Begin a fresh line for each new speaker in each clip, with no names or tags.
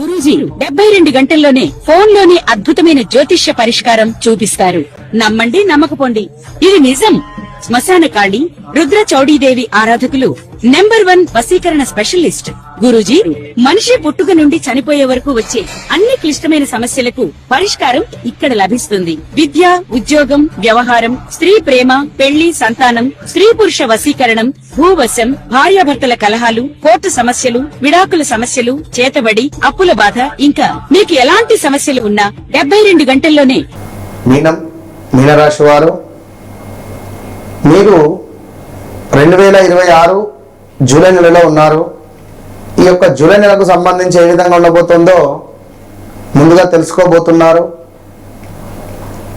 గురూజీ 72 గంటల్లోనే ఫోన్ లోని అద్భుతమైన జ్యోతిష్య పరిష్కారం చూపిస్తారు. నమ్మండి నమ్మకపోండి, ఇది నిజం. శ్మశాన కాళి రుద్ర చౌడీదేవి ఆరాధకులు నంబర్ 1 వశీకరణ స్పెషలిస్ట్ గురూజీ. మనిషి పుట్టుక నుండి చనిపోయే వరకు వచ్చే అన్ని క్లిష్టమైన సమస్యలకు పరిష్కారం ఇక్కడ లభిస్తుంది. విద్య, ఉద్యోగం, వ్యవహారం, స్త్రీ ప్రేమ, పెళ్లి, సంతానం, స్త్రీ పురుష వశీకరణం, భూవశం, భార్యాభర్తల కలహాలు, కోర్టు సమస్యలు, విడాకుల సమస్యలు, చేతబడి, అప్పుల బాధ, ఇంకా మీకు ఎలాంటి సమస్యలు ఉన్నా 72 గంటల్లోనే.
మీనరాశి వారు, మీరు 2026 జూలై నెలలో ఉన్నారు. ఈ యొక్క జూలై నెలకు సంబంధించి ఏ విధంగా ఉండబోతుందో ముందుగా తెలుసుకోబోతున్నారు.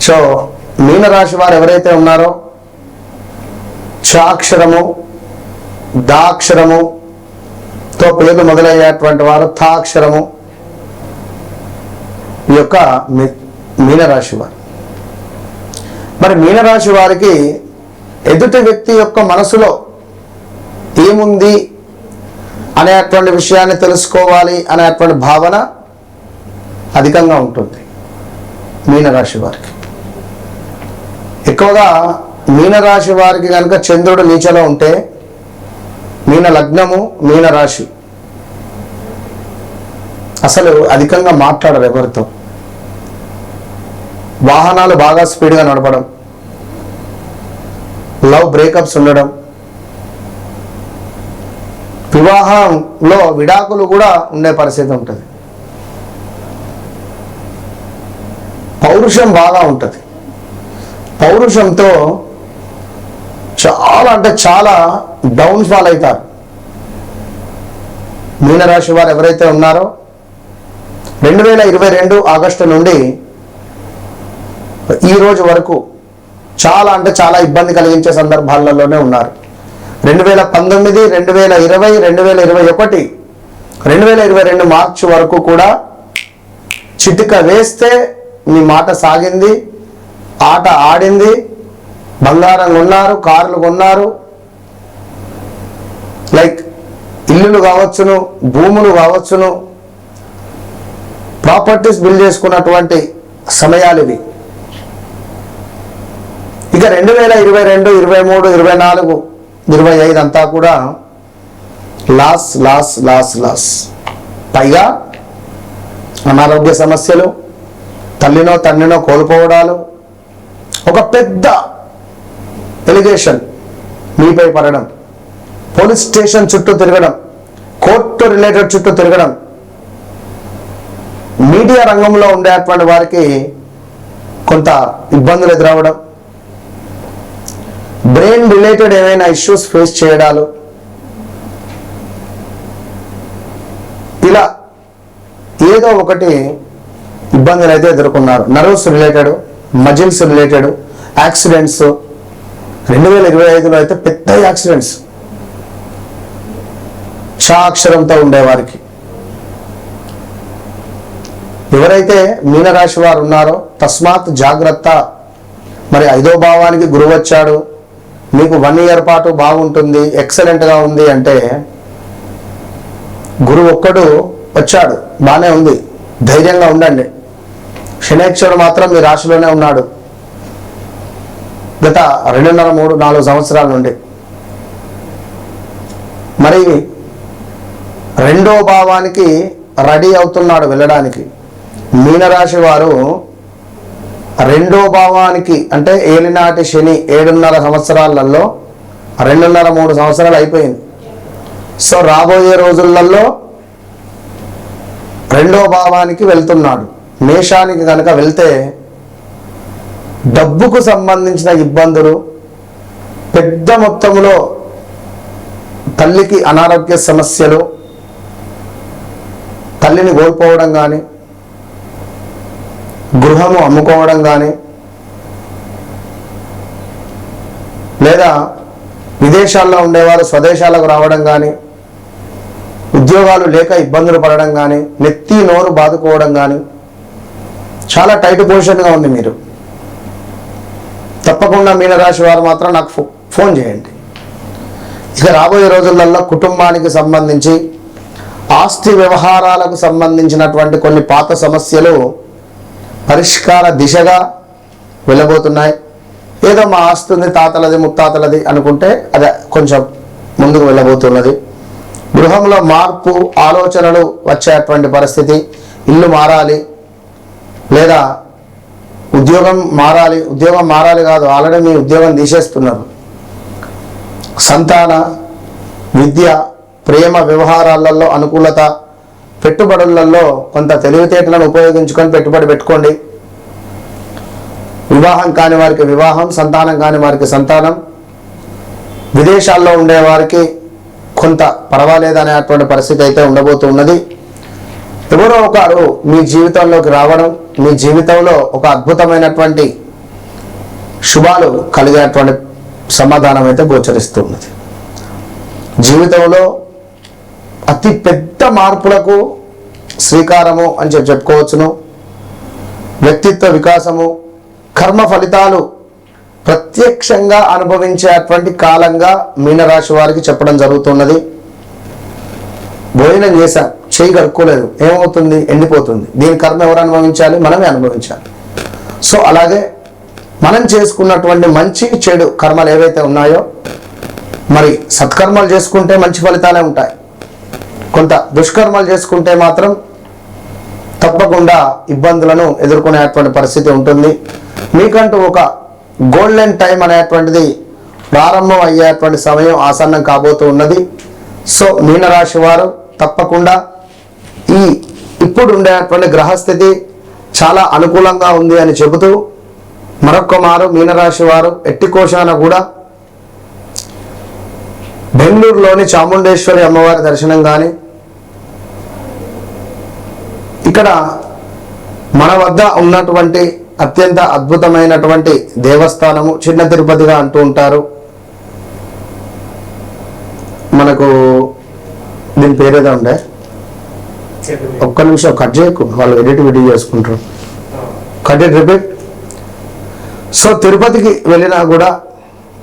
సో మీనరాశి వారు ఎవరైతే ఉన్నారో చాక్షరము, దాక్షరముతో పేర్లు మొదలయ్యేటువంటి వారు థాక్షరము ఈ యొక్క మీనరాశి వారు. మరి మీనరాశి వారికి ఎదుటి వ్యక్తి యొక్క మనసులో ఏముంది అనేటువంటి విషయాన్ని తెలుసుకోవాలి అనేటువంటి భావన అధికంగా ఉంటుంది మీనరాశి వారికి. ఎక్కువగా మీనరాశి వారికి కనుక చంద్రుడు నీచలో ఉంటే, మీన లగ్నము, మీనరాశి, అసలు అధికంగా మాట్లాడరు ఎవరితో. వాహనాలు బాగా స్పీడ్గా నడపడం, లవ్ బ్రేకప్స్ ఉండడం, వివాహంలో విడాకులు కూడా ఉండే పరిస్థితి ఉంటుంది. పౌరుషం బాగా ఉంటుంది. పౌరుషంతో చాలా అంటే చాలా డౌన్ఫాల్ అవుతారు మీనరాశి వారు ఎవరైతే ఉన్నారో. 2022 ఆగస్టు నుండి ఈ రోజు వరకు చాలా అంటే చాలా ఇబ్బంది కలిగించే సందర్భాలలోనే ఉన్నారు. 2019, 2020, 2021, 2022 మార్చి వరకు కూడా చిటిక వేస్తే మీ మాట సాగింది, ఆట ఆడింది. బంగారం కొన్నారు, కార్లు కొన్నారు, లైక్ ఇల్లులు కావచ్చును, భూములు కావచ్చును, ప్రాపర్టీస్ బిల్డ్ చేసుకున్నటువంటి సమయాలు ఇవి. ఇక 2022, 23, 24, 25 అంతా కూడా లాస్ లాస్ లాస్ లాస్. పైగా అనారోగ్య సమస్యలు, తల్లినో తండ్రినో కోల్పోవడాలు, ఒక పెద్ద ఎలిగేషన్ మీపై పడడం, పోలీస్ స్టేషన్ చుట్టూ తిరగడం, కోర్టు రిలేటెడ్ చుట్టూ తిరగడం, మీడియా రంగంలో ఉండేటువంటి వారికి కొంత ఇబ్బందులు ఎదురవ్వడం, బ్రెయిన్ రిలేటెడ్ ఏమైనా ఇష్యూస్ ఫేస్ చేయడాలు, ఇలా ఏదో ఒకటి ఇబ్బందులు అయితే ఎదుర్కొన్నారు. Nerves related, muscles related accidents. 2025లో అయితే పెద్ద యాక్సిడెంట్స్ చాక్షరంతో ఉండేవారికి. ఎవరైతే మీనరాశి వారు ఉన్నారో తస్మాత్ జాగ్రత్త. మరి 5వ భావానికి గురువు వచ్చాడు, మీకు 1 ఇయర్ పాటు బాగుంటుంది, ఎక్సలెంట్గా ఉంది అంటే, గురువు ఒక్కడు వచ్చాడు, బాగానే ఉంది, ధైర్యంగా ఉండండి. శనేశ్వరుడు మాత్రం మీ రాశిలోనే ఉన్నాడు గత 2.5, 3, 4 సంవత్సరాల నుండి. మరి 2వ భావానికి రెడీ అవుతున్నాడు వెళ్ళడానికి. మీనరాశి వారు 2వ భావానికి అంటే ఏలినాటి శని 7.5 సంవత్సరాలలో 2.5, 3 సంవత్సరాలు అయిపోయింది. సో రాబోయే రోజులలో 2వ భావానికి వెళ్తున్నాడు. మేషానికి కనుక వెళ్తే డబ్బుకు సంబంధించిన ఇబ్బందులు, పెద్ద మొత్తంలో తల్లికి అనారోగ్య సమస్యలు, తల్లిని కోల్పోవడం కానీ, గృహము అమ్ముకోవడం కానీ, లేదా విదేశాల్లో ఉండేవారు స్వదేశాలకు రావడం కానీ, ఉద్యోగాలు లేక ఇబ్బందులు పడడం కానీ, నెత్తి నోరు బాదుకోవడం కానీ, చాలా టైట్ పొజిషన్గా ఉంది మీరు. తప్పకుండా మీనరాశి వారు మాత్రం నాకు ఫోన్ చేయండి. ఇక రాబోయే రోజులలో కుటుంబానికి సంబంధించి ఆస్తి వ్యవహారాలకు సంబంధించినటువంటి కొన్ని పాత సమస్యలు పరిష్కార దిశగా వెళ్ళబోతున్నాయి. ఏదో మా ఆస్తి ఉంది, తాతలది ముత్తాతలది అనుకుంటే అది కొంచెం ముందుకు వెళ్ళబోతున్నది. గృహంలో మార్పు ఆలోచనలు వచ్చేటువంటి పరిస్థితి, ఇల్లు మారాలి లేదా ఉద్యోగం మారాలి కాదు, ఆల్రెడీ మీ ఉద్యోగం తీసేస్తున్నారు. సంతాన, విద్య, ప్రేమ వ్యవహారాలలో అనుకూలత, పెట్టుబడులలో కొంత తెలివితేటలను ఉపయోగించుకొని పెట్టుబడి పెట్టుకోండి. వివాహం కాని వారికి వివాహం, సంతానం కాని వారికి సంతానం, విదేశాల్లో ఉండే వారికి కొంత పర్వాలేదనేటువంటి పరిస్థితి అయితే ఉండబోతున్నది. ఎవరో ఒకరు మీ జీవితంలోకి రావడం, మీ జీవితంలో ఒక అద్భుతమైనటువంటి శుభాలు కలిగేటువంటి సమాధానం అయితే గోచరిస్తున్నది. జీవితంలో అతి పెద్ద మార్పులకు శ్రీకారము అని చెప్పుకోవచ్చును. వ్యక్తిత్వ వికాసము, కర్మ ఫలితాలు ప్రత్యక్షంగా అనుభవించేటువంటి కాలంగా మీనరాశి వారికి చెప్పడం జరుగుతున్నది. భోజనం చేశాం, చేయి కడుక్కోలేదు, ఏమవుతుంది? ఎండిపోతుంది. దీని కర్మ ఎవరు అనుభవించాలి? మనమే అనుభవించాలి. సో అలాగే మనం చేసుకున్నటువంటి మంచి చెడు కర్మలు ఏవైతే ఉన్నాయో, మరి సత్కర్మలు చేసుకుంటే మంచి ఫలితాలే ఉంటాయి. కొంత దుష్కర్మలు చేసుకుంటే మాత్రం తప్పకుండా ఇబ్బందులను ఎదుర్కొనేటువంటి పరిస్థితి ఉంటుంది. మీకంటూ ఒక గోల్డెన్ టైం అనేటువంటిది ప్రారంభం అయ్యేటువంటి సమయం ఆసన్నం కాబోతూ ఉన్నది. సో మీనరాశి వారు తప్పకుండా ఇప్పుడు ఉండేటువంటి గ్రహస్థితి చాలా అనుకూలంగా ఉంది అని చెబుతూ, మరొక్క మారు మీనరాశి వారు ఎట్టి కోశాన కూడా బెంగళూరులోని చాముండేశ్వరి అమ్మవారి దర్శనం కానీ, ఇక్కడ మన వద్ద ఉన్నటువంటి అత్యంత అద్భుతమైనటువంటి దేవస్థానము చిన్న తిరుపతిగా అంటూ ఉంటారు. మనకు దీని పేరేదో ఉండే, ఒక్క నిమిషం కట్ చేయకు, వాళ్ళు ఎడిట్ వీడియో చేసుకుంటారు. Cut it repeat. సో తిరుపతికి వెళ్ళినా కూడా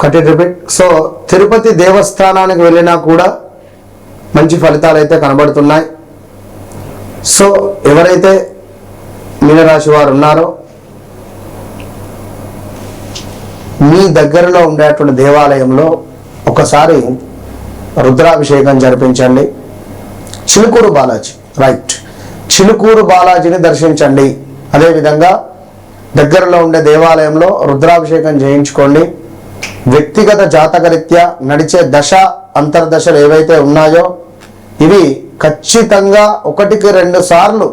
cut it repeat. So Tirupati దేవస్థానానికి వెళ్ళినా కూడా మంచి ఫలితాలు అయితే కనబడుతున్నాయి. సో ఎవరైతే మీనరాశి వారు ఉన్నారో, మీ దగ్గరలో ఉండేటువంటి దేవాలయంలో ఒకసారి రుద్రాభిషేకం జరిపించండి. చిలుకూరు బాలాజీ, రైట్, చిలుకూరు బాలాజీని దర్శించండి. అదేవిధంగా దగ్గరలో ఉండే దేవాలయంలో రుద్రాభిషేకం చేయించుకోండి. వ్యక్తిగత జాతకరీత్యా నడిచే దశ అంతర్దశలు ఏవైతే ఉన్నాయో ఇవి ఖచ్చితంగా 1-2 సార్లు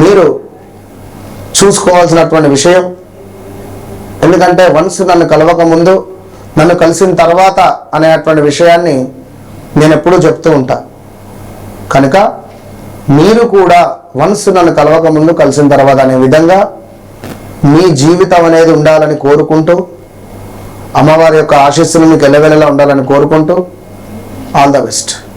మీరు చూసుకోవాల్సినటువంటి విషయం. ఎందుకంటే వన్స్ నన్ను కలవక ముందు, నన్ను కలిసిన తర్వాత అనేటువంటి విషయాన్ని నేను ఎప్పుడూ చెప్తూ ఉంటా. కనుక మీరు కూడా వన్స్ నన్ను కలవక ముందు, కలిసిన తర్వాత అనే విధంగా మీ జీవితం అనేది ఉండాలని కోరుకుంటూ, అమ్మవారి యొక్క ఆశీస్సులు మీకు ఎల్లవెల్లలా ఉండాలని కోరుకుంటూ, ఆల్ ద బెస్ట్.